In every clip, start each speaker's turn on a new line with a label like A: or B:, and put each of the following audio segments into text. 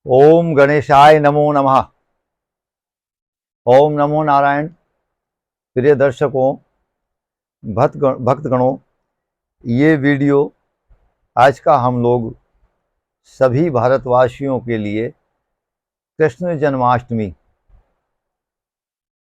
A: ओम गणेशाय नमो नमः। ओम नमो नारायण। प्रिय दर्शकों, भक्तगणों, ये वीडियो आज का हम लोग सभी भारतवासियों के लिए कृष्ण जन्माष्टमी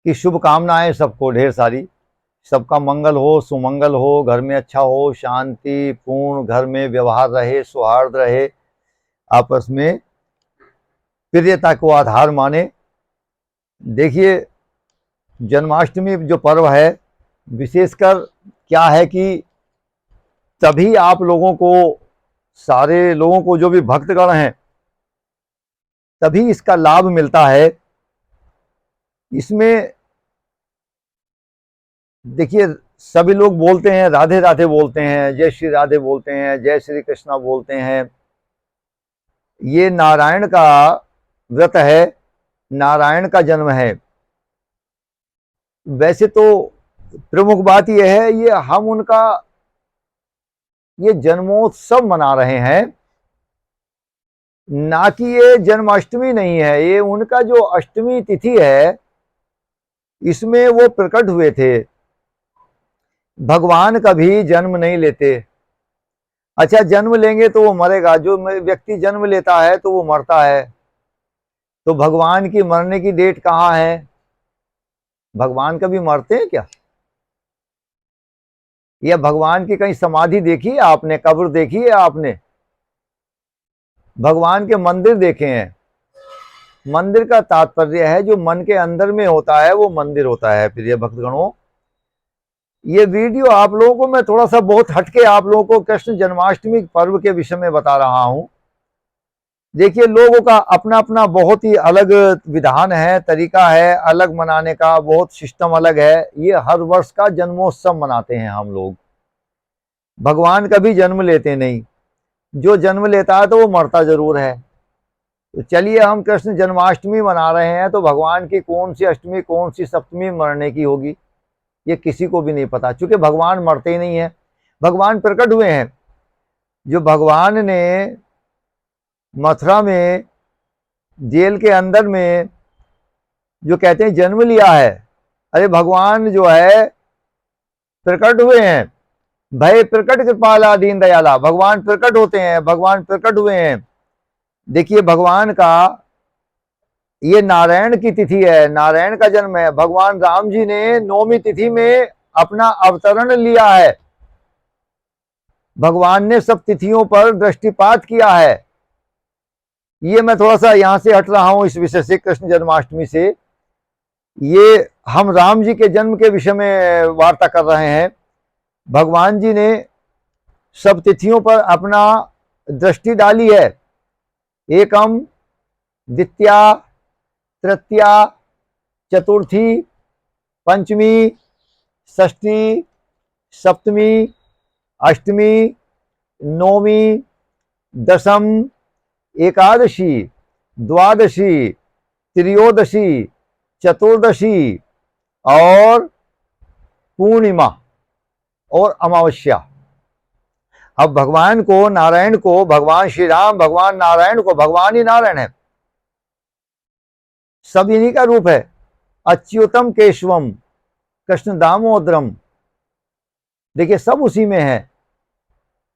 A: की शुभकामनाएं, सबको ढेर सारी। सबका मंगल हो, सुमंगल हो, घर में अच्छा हो, शांति पूर्ण घर में व्यवहार रहे, सौहार्द रहे, आपस में प्रियता को आधार माने। देखिए, जन्माष्टमी जो पर्व है, विशेषकर क्या है कि तभी आप लोगों को, सारे लोगों को, जो भी भक्तगण हैं, तभी इसका लाभ मिलता है। इसमें देखिए, सभी लोग बोलते हैं राधे राधे, बोलते हैं जय श्री राधे, बोलते हैं जय श्री कृष्णा, बोलते हैं। ये नारायण का व्रत है, नारायण का जन्म है। वैसे तो प्रमुख बात यह है, ये हम उनका ये जन्मोत्सव मना रहे हैं, ना कि ये जन्माष्टमी नहीं है। ये उनका जो अष्टमी तिथि है, इसमें वो प्रकट हुए थे। भगवान कभी जन्म नहीं लेते। अच्छा, जन्म लेंगे तो वो मरेगा। जो व्यक्ति जन्म लेता है तो वो मरता है। तो भगवान की मरने की डेट कहाँ है? भगवान कभी मरते हैं क्या? या भगवान की कहीं समाधि देखी है आपने? कब्र देखी है आपने? भगवान के मंदिर देखे हैं। मंदिर का तात्पर्य है, जो मन के अंदर में होता है वो मंदिर होता है। प्रिय भक्तगणों, ये वीडियो आप लोगों को मैं थोड़ा सा बहुत हटके आप लोगों को कृष्ण जन्माष्टमी पर्व के विषय में बता रहा हूं। देखिए, लोगों का अपना अपना बहुत ही अलग विधान है, तरीका है अलग मनाने का, बहुत सिस्टम अलग है। ये हर वर्ष का जन्मोत्सव मनाते हैं हम लोग। भगवान कभी जन्म लेते नहीं। जो जन्म लेता है तो वो मरता जरूर है। तो चलिए, हम कृष्ण जन्माष्टमी मना रहे हैं, तो भगवान की कौन सी अष्टमी, कौन सी सप्तमी मरने की होगी, ये किसी को भी नहीं पता, क्योंकि भगवान मरते ही नहीं है। भगवान प्रकट हुए हैं। जो भगवान ने मथुरा में, जेल के अंदर में, जो कहते हैं जन्म लिया है, अरे भगवान जो है प्रकट हुए हैं। भय प्रकट कृपाला दीन दयाला, भगवान प्रकट होते हैं, भगवान प्रकट हुए हैं। देखिए, भगवान का ये नारायण की तिथि है, नारायण का जन्म है। भगवान राम जी ने नौमी तिथि में अपना अवतरण लिया है। भगवान ने सब तिथियों पर दृष्टिपात किया है। ये मैं थोड़ा सा यहां से हट रहा हूं इस विषय से, कृष्ण जन्माष्टमी से। ये हम राम जी के जन्म के विषय में वार्ता कर रहे हैं। भगवान जी ने सब तिथियों पर अपना दृष्टि डाली है। एकम, द्वितीया, तृतीया, चतुर्थी, पंचमी, षष्ठी, सप्तमी, अष्टमी, नौमी, दशम, एकादशी, द्वादशी, त्रयोदशी, चतुर्दशी और पूर्णिमा और अमावस्या। अब भगवान को, नारायण को, भगवान श्री राम, भगवान नारायण को, भगवान ही नारायण है, सब इन्हीं का रूप है। अच्युतम केशवम कृष्ण दामोदरम, देखिए सब उसी में है।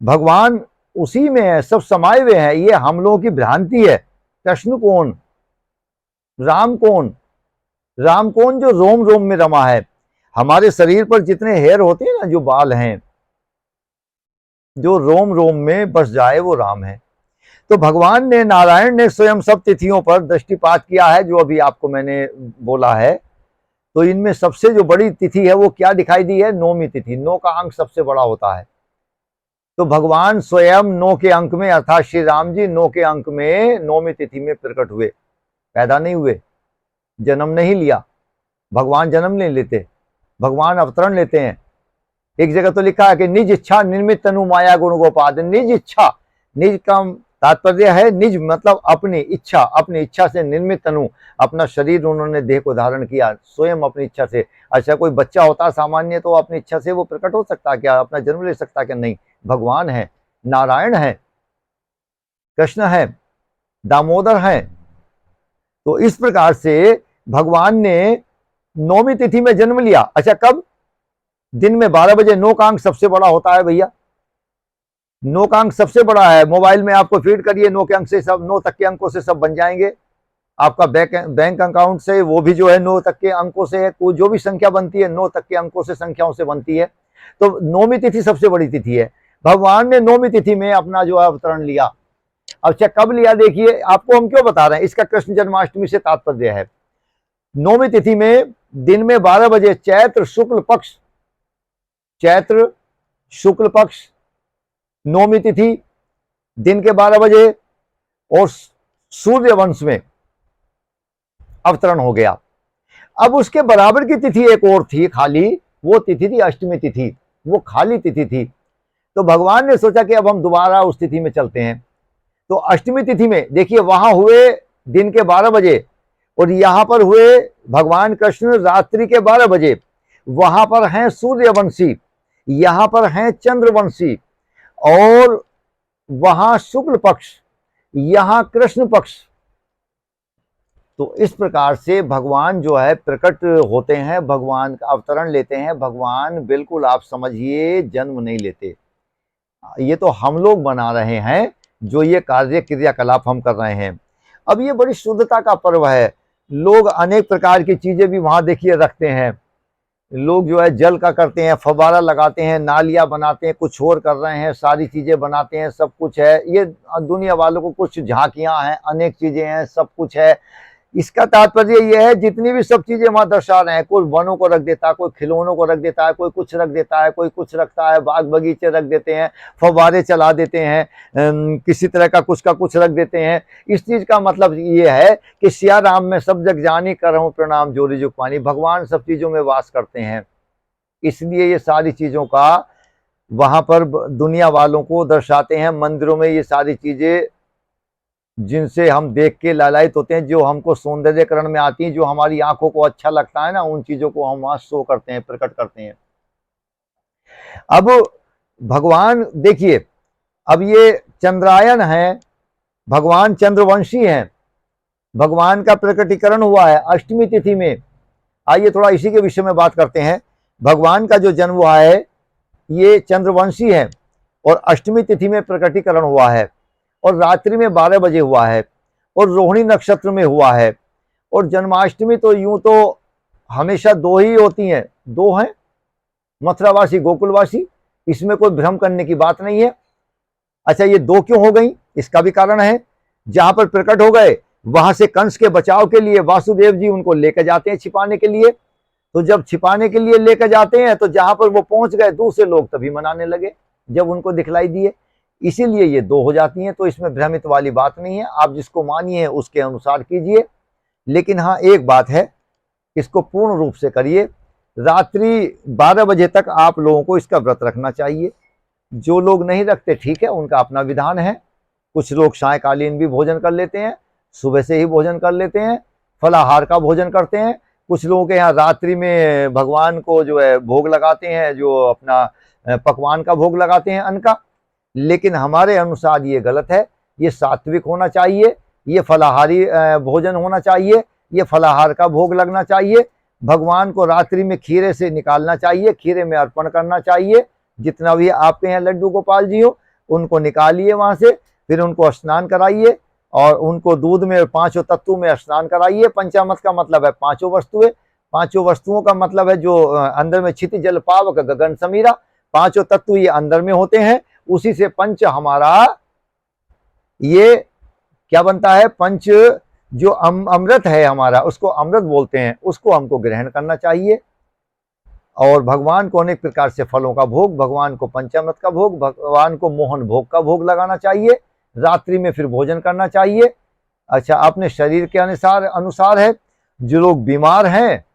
A: भगवान उसी में है, सब समाये हुए हैं। ये हम लोगों की भ्रांति है। कृष्ण कौन, राम कौन? राम कौन जो रोम रोम में रमा है। हमारे शरीर पर जितने हेयर होते हैं ना, जो बाल हैं, जो रोम रोम में बस जाए, वो राम है। तो भगवान ने, नारायण ने स्वयं सब तिथियों पर दृष्टिपात किया है, जो अभी आपको मैंने बोला है। तो इनमें सबसे जो बड़ी तिथि है वो क्या दिखाई दी है? नौमी तिथि। 9 का अंक सबसे बड़ा होता है। तो भगवान स्वयं 9 के अंक में, अर्थात श्री राम जी 9 के अंक में, नौमी तिथि में प्रकट हुए। पैदा नहीं हुए, जन्म नहीं लिया। भगवान जन्म नहीं लेते, भगवान अवतरण लेते हैं। एक जगह तो लिखा है कि निज इच्छा निर्मित तनु माया गुण गोपाद। निज इच्छा, निज का तात्पर्य है निज, मतलब अपनी इच्छा, अपनी इच्छा से निर्मित तनु, अपना शरीर उन्होंने देह को धारण किया स्वयं अपनी इच्छा से। अच्छा, कोई बच्चा होता सामान्य तो अपनी इच्छा से वो प्रकट हो सकता क्या? अपना जन्म ले सकता क्या? नहीं। भगवान है, नारायण है, कृष्ण है, दामोदर हैं। तो इस प्रकार से भगवान ने 9वीं तिथि में जन्म लिया। अच्छा, कब? दिन में 12 बजे। 9 का अंक सबसे बड़ा होता है भैया, 9 का अंक सबसे बड़ा है। मोबाइल में आपको फीड करिए, 9 के अंक से सब, 9 तक के अंकों से सब बन जाएंगे। आपका बैंक अकाउंट से वो भी जो है 9 तक के अंकों से है, जो भी संख्या बनती है 9 तक के अंकों से, संख्याओं से बनती है। तो 9वीं तिथि सबसे बड़ी तिथि है। भगवान ने 9वीं तिथि में अपना जो है अवतरण लिया। अब चाहे कब लिया, देखिए आपको हम क्यों बता रहे हैं, इसका कृष्ण जन्माष्टमी से तात्पर्य है। 9वीं तिथि में दिन में 12 बजे, चैत्र शुक्ल पक्ष, चैत्र शुक्ल पक्ष 9वीं तिथि दिन के 12 बजे, और सूर्य वंश में अवतरण हो गया। अब उसके बराबर की तिथि एक और थी खाली, वो तिथि थी अष्टमी तिथि, वो खाली तिथि थी। तो भगवान ने सोचा कि अब हम दोबारा उस तिथि में चलते हैं। तो अष्टमी तिथि में देखिए, वहां हुए दिन के 12 बजे, और यहां पर हुए भगवान कृष्ण रात्रि के 12 बजे। वहां पर हैं सूर्यवंशी, यहां पर हैं चंद्रवंशी, और वहां शुक्ल पक्ष, यहां कृष्ण पक्ष। तो इस प्रकार से भगवान जो है प्रकट होते हैं, भगवान का अवतरण लेते हैं। भगवान बिल्कुल आप समझिए जन्म नहीं लेते, ये तो हम लोग बना रहे हैं, जो ये कार्य क्रियाकलाप हम कर रहे हैं। अब ये बड़ी शुद्धता का पर्व है। लोग अनेक प्रकार की चीजें भी वहां देखिए रखते हैं। लोग जो है जल का करते हैं, फव्वारा लगाते हैं, नालियां बनाते हैं, कुछ और कर रहे हैं, सारी चीजें बनाते हैं, सब कुछ है। ये दुनिया वालों को कुछ झांकियां हैं, अनेक चीजें हैं, सब कुछ है। इसका तात्पर्य यह है, जितनी भी सब चीजें वहां दर्शा रहे हैं, कोई वनों को रख देता है, कोई खिलौनों को रख देता है, कोई कुछ रख देता है, कोई कुछ रखता है, बाग बगीचे रख देते हैं, फव्वारे चला देते हैं, किसी तरह का कुछ रख देते हैं। इस चीज का मतलब ये है कि सिया राम में सब जग जानी, करहूं प्रणाम जोरी जुग पानी। भगवान सब चीजों में वास करते हैं, इसलिए ये सारी चीजों का वहां पर दुनिया वालों को दर्शाते हैं। मंदिरों में ये सारी चीजें जिनसे हम देख के लालायित होते हैं, जो हमको सौंदर्यकरण में आती हैं, जो हमारी आंखों को अच्छा लगता है ना, उन चीजों को हम वहां शो करते हैं, प्रकट करते हैं। अब भगवान देखिए, अब ये चंद्रायन है, भगवान चंद्रवंशी हैं, भगवान का प्रकटीकरण हुआ है अष्टमी तिथि में। आइए थोड़ा इसी के विषय में बात करते हैं। भगवान का जो जन्म हुआ है ये चंद्रवंशी है, और अष्टमी तिथि में प्रकटीकरण हुआ है, और रात्रि में 12 बजे हुआ है, और रोहिणी नक्षत्र में हुआ है। और जन्माष्टमी तो यूं तो हमेशा 2 ही होती हैं, 2 हैं, मथुरावासी गोकुलवासी, इसमें कोई भ्रम करने की बात नहीं है। अच्छा, ये 2 क्यों हो गई, इसका भी कारण है। जहां पर प्रकट हो गए वहां से कंस के बचाव के लिए वासुदेव जी उनको लेकर जाते हैं छिपाने के लिए। तो जब छिपाने के लिए लेकर जाते हैं, तो जहां पर वो पहुंच गए, दूसरे लोग तभी मनाने लगे जब उनको दिखलाई दिए, इसीलिए ये 2 हो जाती हैं। तो इसमें भ्रमित वाली बात नहीं है, आप जिसको मानिए उसके अनुसार कीजिए। लेकिन हाँ, एक बात है, इसको पूर्ण रूप से करिए। रात्रि 12 बजे तक आप लोगों को इसका व्रत रखना चाहिए। जो लोग नहीं रखते, ठीक है, उनका अपना विधान है। कुछ लोग सायकालीन भी भोजन कर लेते हैं, सुबह से ही भोजन कर लेते हैं, फलाहार का भोजन करते हैं। कुछ लोगों के यहाँ रात्रि में भगवान को जो है भोग लगाते हैं, जो अपना पकवान का भोग लगाते हैं, अन्न का। लेकिन हमारे अनुसार ये गलत है। ये सात्विक होना चाहिए, ये फलाहारी भोजन होना चाहिए, ये फलाहार का भोग लगना चाहिए। भगवान को रात्रि में खीरे से निकालना चाहिए, खीरे में अर्पण करना चाहिए। जितना भी आपके यहाँ लड्डू गोपाल जी हो, उनको निकालिए वहां से, फिर उनको स्नान कराइए, और उनको दूध में 5 तत्वों में स्नान कराइए। पंचामृत का मतलब है 5 वस्तुएं, 5 वस्तुओं का मतलब है जो अंदर में क्षिति जल पावक गगन समीरा, 5 तत्व ये अंदर में होते हैं। उसी से पंच हमारा ये क्या बनता है, पंच जो अमृत है हमारा, उसको अमृत बोलते हैं, उसको हमको ग्रहण करना चाहिए। और भगवान को अनेक प्रकार से फलों का भोग, भगवान को पंचामृत का भोग, भगवान को मोहन भोग का भोग लगाना चाहिए। रात्रि में फिर भोजन करना चाहिए। अच्छा, अपने शरीर के अनुसार है। जो लोग बीमार हैं,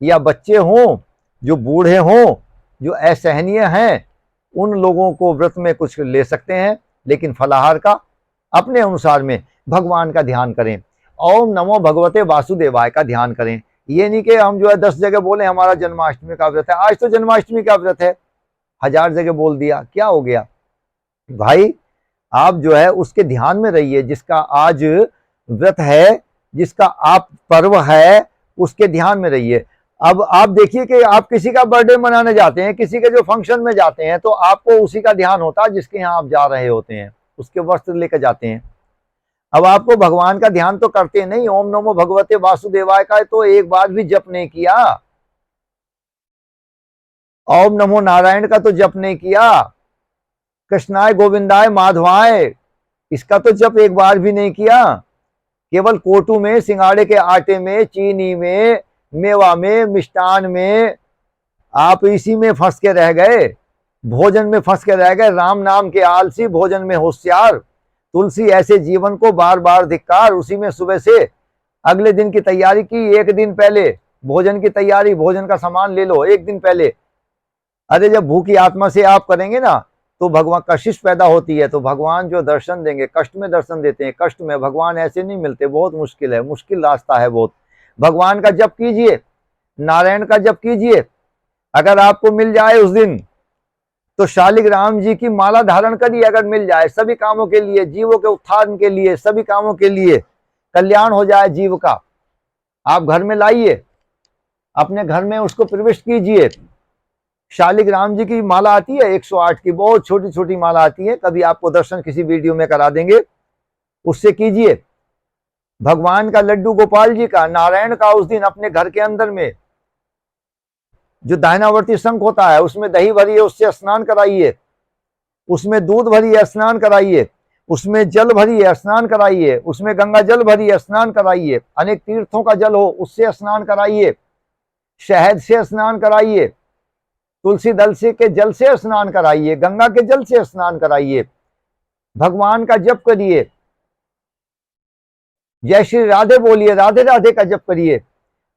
A: या बच्चे हों, जो बूढ़े हों, जो असहनीय हैं, उन लोगों को व्रत में कुछ ले सकते हैं, लेकिन फलाहार का अपने अनुसार में भगवान का ध्यान करें। ओम नमो भगवते वासुदेवाय का ध्यान करें। ये नहीं कि हम जो है 10 जगह बोले हमारा जन्माष्टमी का व्रत है, आज तो जन्माष्टमी का व्रत है, 1000 जगह बोल दिया, क्या हो गया भाई। आप जो है उसके ध्यान में रहिए, जिसका आज व्रत है, जिसका आप पर्व है, उसके ध्यान में रहिए। अब आप देखिए कि आप किसी का बर्थडे मनाने जाते हैं, किसी के जो फंक्शन में जाते हैं, तो आपको उसी का ध्यान होता है जिसके यहाँ आप जा रहे होते हैं, उसके वस्त्र लेकर जाते हैं। अब आपको भगवान का ध्यान तो करते नहीं, ओम नमो भगवते वासुदेवाय का तो एक बार भी जप नहीं किया, ओम नमो नारायण का तो जप नहीं किया, कृष्णाय गोविंदाय माधवाय इसका तो जप एक बार भी नहीं किया। केवल कोटू में, सिंगाड़े के आटे में, चीनी में, मेवा में, मिष्टान में आप इसी में फंस के रह गए, भोजन में फंस के रह गए। राम नाम के आलसी, भोजन में होशियार। तुलसी ऐसे जीवन को बार बार धिक्कार। उसी में सुबह से अगले दिन की तैयारी की, एक दिन पहले भोजन की तैयारी, भोजन का सामान ले लो एक दिन पहले। अरे जब भूखी आत्मा से आप करेंगे ना तो भगवान कशिश पैदा होती है, तो भगवान जो दर्शन देंगे, कष्ट में दर्शन देते हैं। कष्ट में भगवान ऐसे नहीं मिलते, बहुत मुश्किल है, मुश्किल रास्ता है बहुत। भगवान का जप कीजिए, नारायण का जप कीजिए। अगर आपको मिल जाए उस दिन तो शालिग्राम जी की माला धारण करिए, अगर मिल जाए, सभी कामों के लिए, जीवों के उत्थान के लिए, सभी कामों के लिए, कल्याण हो जाए जीव का। आप घर में लाइए, अपने घर में उसको प्रविष्ट कीजिए। शालिग्राम जी की माला आती है 108 की, बहुत छोटी छोटी माला आती है, कभी आपको दर्शन किसी वीडियो में करा देंगे, उससे कीजिए। भगवान का लड्डू गोपाल जी का, नारायण का उस दिन अपने घर के अंदर में जो दाहिनावर्ती शंख होता है उसमें दही भरिए, उससे स्नान कराइए। उसमें दूध भरिए, स्नान कराइए। उसमें जल भरिए, स्नान कराइए। उसमें गंगा जल भरिए, स्नान कराइए। अनेक तीर्थों का जल हो उससे स्नान कराइए। शहद से स्नान कराइए, तुलसी दल से के जल से स्नान कराइए, गंगा के जल से स्नान कराइए। भगवान का जप करिए, जय श्री राधे बोलिए, राधे राधे का जप करिए।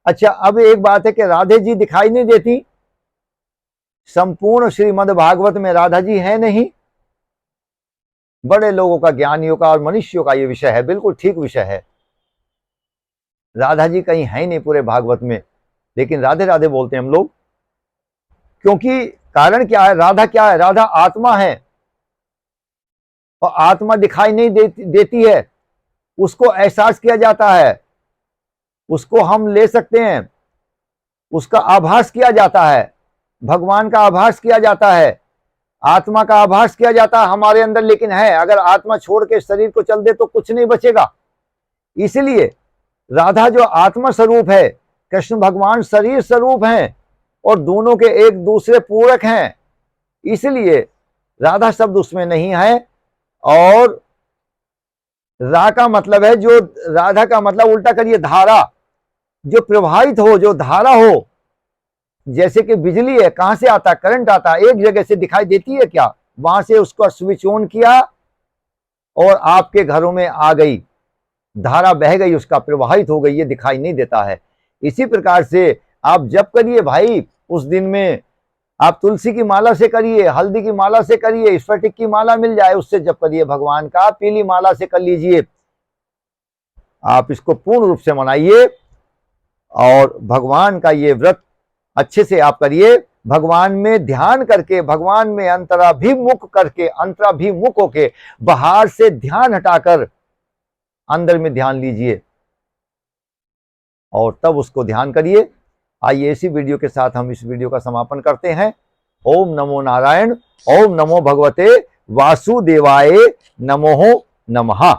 A: अच्छा, अब एक बात है कि राधे जी दिखाई नहीं देती, संपूर्ण श्रीमद् भागवत में राधा जी है नहीं। बड़े लोगों का, ज्ञानियों का और मनुष्यों का ये विषय है, बिल्कुल ठीक विषय है। राधा जी कहीं है ही नहीं पूरे भागवत में, लेकिन राधे राधे बोलते हैं हम लोग। क्योंकि कारण क्या है? राधा क्या है? राधा आत्मा है, और आत्मा दिखाई नहीं देती है, उसको एहसास किया जाता है, उसको हम ले सकते हैं, उसका आभास किया जाता है, भगवान का आभास किया जाता है, आत्मा का आभास किया जाता है हमारे अंदर। लेकिन है, अगर आत्मा छोड़ के शरीर को चल दे तो कुछ नहीं बचेगा। इसलिए राधा जो आत्मा स्वरूप है, कृष्ण भगवान शरीर स्वरूप हैं, और दोनों के एक दूसरे पूरक हैं। इसलिए राधा शब्द उसमें नहीं है। और रा का मतलब है, जो राधा का मतलब उल्टा करिए, धारा, जो प्रवाहित हो, जो धारा हो। जैसे कि बिजली है, कहां से आता है? करंट आता है, एक जगह से दिखाई देती है क्या? वहां से उसका स्विच ऑन किया और आपके घरों में आ गई, धारा बह गई, उसका प्रवाहित हो गई, ये दिखाई नहीं देता है। इसी प्रकार से आप जप करिए भाई। उस दिन में आप तुलसी की माला से करिए, हल्दी की माला से करिए, स्फटिक की माला मिल जाए उससे जप करिए भगवान का, पीली माला से कर लीजिए। आप इसको पूर्ण रूप से मनाइए और भगवान का ये व्रत अच्छे से आप करिए। भगवान में ध्यान करके, भगवान में अंतराभिमुख करके, अंतराभिमुख होके, बाहर से ध्यान हटाकर अंदर में ध्यान लीजिए और तब उसको ध्यान करिए। आइए इसी वीडियो के साथ हम इस वीडियो का समापन करते हैं। ओम नमो नारायण, ओम नमो भगवते वासुदेवाय नमो नमः।